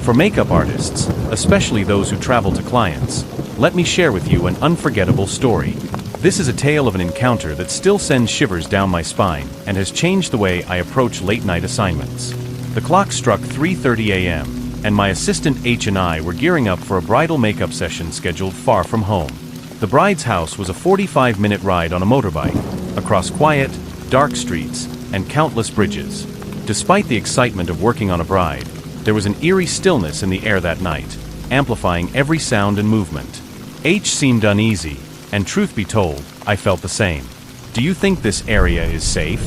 For makeup artists, especially those who travel to clients, let me share with you an unforgettable story. This is a tale of an encounter that still sends shivers down my spine and has changed the way I approach late-night assignments. The clock struck 3:30 a.m., and my assistant H and I were gearing up for a bridal makeup session scheduled far from home. The bride's house was a 45-minute ride on a motorbike, across quiet, dark streets, and countless bridges. Despite the excitement of working on a bride, there was an eerie stillness in the air that night, amplifying every sound and movement. H seemed uneasy, and truth be told, I felt the same. "Do you think this area is safe?"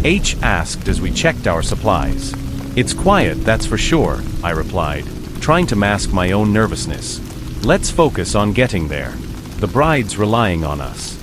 H asked as we checked our supplies. "It's quiet, that's for sure," I replied, trying to mask my own nervousness. "Let's focus on getting there. The bride's relying on us."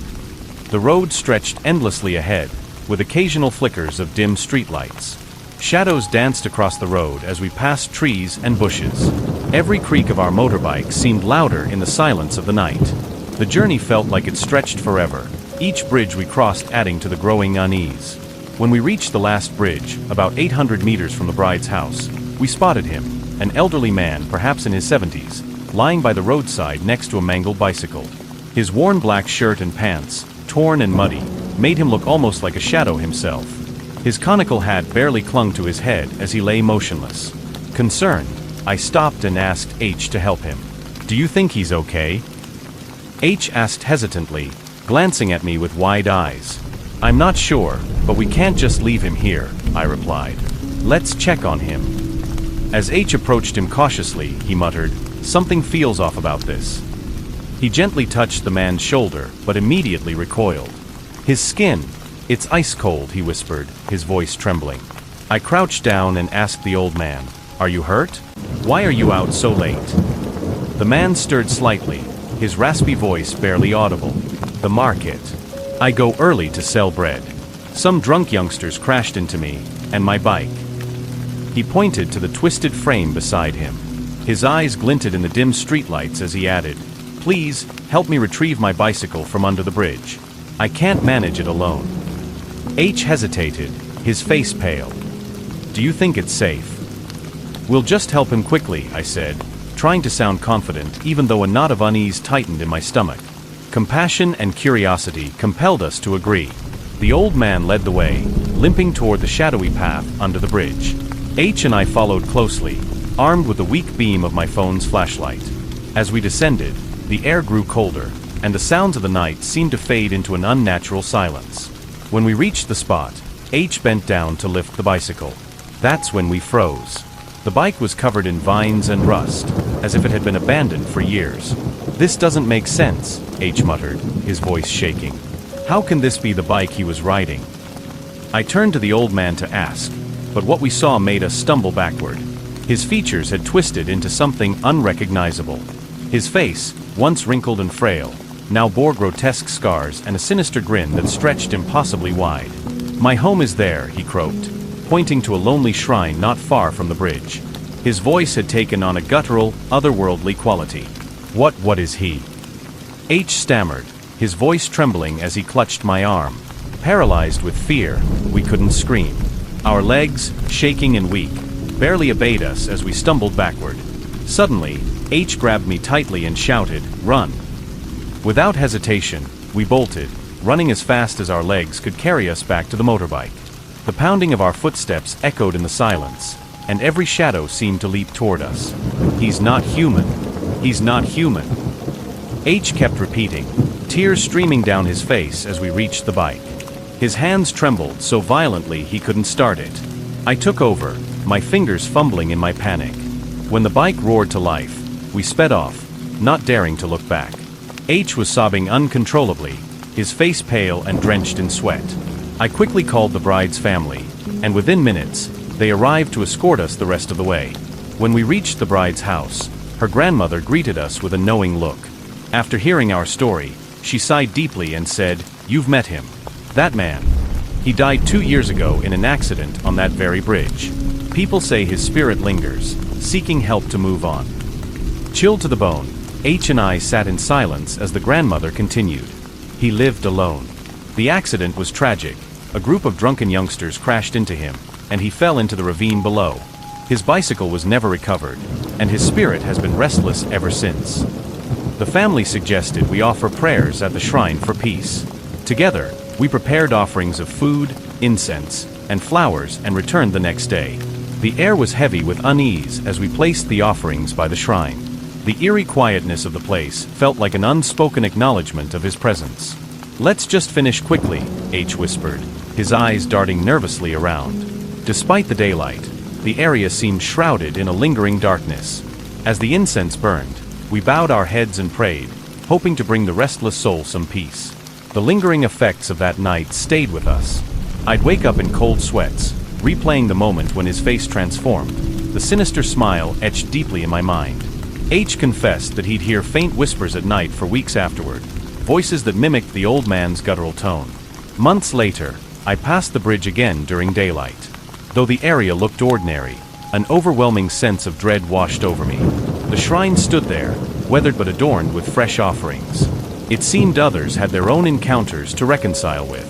The road stretched endlessly ahead, with occasional flickers of dim streetlights. Shadows danced across the road as we passed trees and bushes. Every creak of our motorbike seemed louder in the silence of the night. The journey felt like it stretched forever, each bridge we crossed adding to the growing unease. When we reached the last bridge, about 800 meters from the bride's house, we spotted him, an elderly man, perhaps in his 70s, lying by the roadside next to a mangled bicycle. His worn black shirt and pants, torn and muddy, made him look almost like a shadow himself. His conical hat barely clung to his head as he lay motionless. Concerned, I stopped and asked H to help him. "Do you think he's okay?" H asked hesitantly, glancing at me with wide eyes. "I'm not sure, but we can't just leave him here," I replied. "Let's check on him." As H approached him cautiously, he muttered, "Something feels off about this." He gently touched the man's shoulder, but immediately recoiled. "His skin, it's ice cold," he whispered, his voice trembling. I crouched down and asked the old man, "Are you hurt? Why are you out so late?" The man stirred slightly, his raspy voice barely audible. "The market. I go early to sell bread. Some drunk youngsters crashed into me, and my bike." He pointed to the twisted frame beside him. His eyes glinted in the dim streetlights as he added, "Please, help me retrieve my bicycle from under the bridge. I can't manage it alone." H hesitated, his face pale. "Do you think it's safe?" "We'll just help him quickly," I said, trying to sound confident even though a knot of unease tightened in my stomach. Compassion and curiosity compelled us to agree. The old man led the way, limping toward the shadowy path under the bridge. H and I followed closely, armed with the weak beam of my phone's flashlight. As we descended, the air grew colder, and the sounds of the night seemed to fade into an unnatural silence. When we reached the spot, H bent down to lift the bicycle. That's when we froze. The bike was covered in vines and rust, as if it had been abandoned for years. "This doesn't make sense," H muttered, his voice shaking. "How can this be the bike he was riding?" I turned to the old man to ask, but what we saw made us stumble backward. His features had twisted into something unrecognizable. His face, once wrinkled and frail, now bore grotesque scars and a sinister grin that stretched impossibly wide. "My home is there," he croaked, pointing to a lonely shrine not far from the bridge. His voice had taken on a guttural, otherworldly quality. What is he?" H stammered, his voice trembling as he clutched my arm. Paralyzed with fear, we couldn't scream. Our legs, shaking and weak, barely obeyed us as we stumbled backward. Suddenly, H grabbed me tightly and shouted, "Run!" Without hesitation, we bolted, running as fast as our legs could carry us back to the motorbike. The pounding of our footsteps echoed in the silence, and every shadow seemed to leap toward us. "He's not human. He's not human." H kept repeating, tears streaming down his face as we reached the bike. His hands trembled so violently he couldn't start it. I took over, my fingers fumbling in my panic. When the bike roared to life, we sped off, not daring to look back. H was sobbing uncontrollably, his face pale and drenched in sweat. I quickly called the bride's family, and within minutes, they arrived to escort us the rest of the way. When we reached the bride's house, her grandmother greeted us with a knowing look. After hearing our story, she sighed deeply and said, "You've met him. That man. He died 2 years ago in an accident on that very bridge. People say his spirit lingers, seeking help to move on." Chilled to the bone, H and I sat in silence as the grandmother continued. "He lived alone. The accident was tragic. A group of drunken youngsters crashed into him, and he fell into the ravine below. His bicycle was never recovered, and his spirit has been restless ever since. The family suggested we offer prayers at the shrine for peace. Together, we prepared offerings of food, incense, and flowers and returned the next day. The air was heavy with unease as we placed the offerings by the shrine. The eerie quietness of the place felt like an unspoken acknowledgement of his presence. "Let's just finish quickly," H whispered, his eyes darting nervously around. Despite the daylight, the area seemed shrouded in a lingering darkness. As the incense burned, we bowed our heads and prayed, hoping to bring the restless soul some peace. The lingering effects of that night stayed with us. I'd wake up in cold sweats, replaying the moment when his face transformed. The sinister smile etched deeply in my mind. H confessed that he'd hear faint whispers at night for weeks afterward, voices that mimicked the old man's guttural tone. Months later, I passed the bridge again during daylight. Though the area looked ordinary, an overwhelming sense of dread washed over me. The shrine stood there, weathered but adorned with fresh offerings. It seemed others had their own encounters to reconcile with.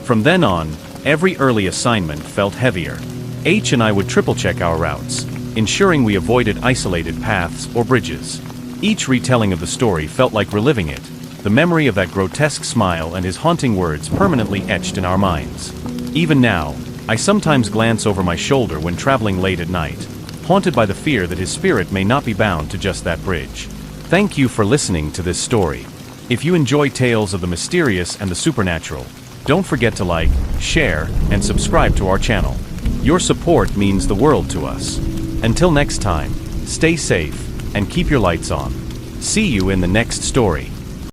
From then on, every early assignment felt heavier. H and I would triple-check our routes, ensuring we avoided isolated paths or bridges. Each retelling of the story felt like reliving it, the memory of that grotesque smile and his haunting words permanently etched in our minds. Even now, I sometimes glance over my shoulder when traveling late at night, haunted by the fear that his spirit may not be bound to just that bridge. Thank you for listening to this story. If you enjoy tales of the mysterious and the supernatural, don't forget to like, share, and subscribe to our channel. Your support means the world to us. Until next time, stay safe and keep your lights on. See you in the next story.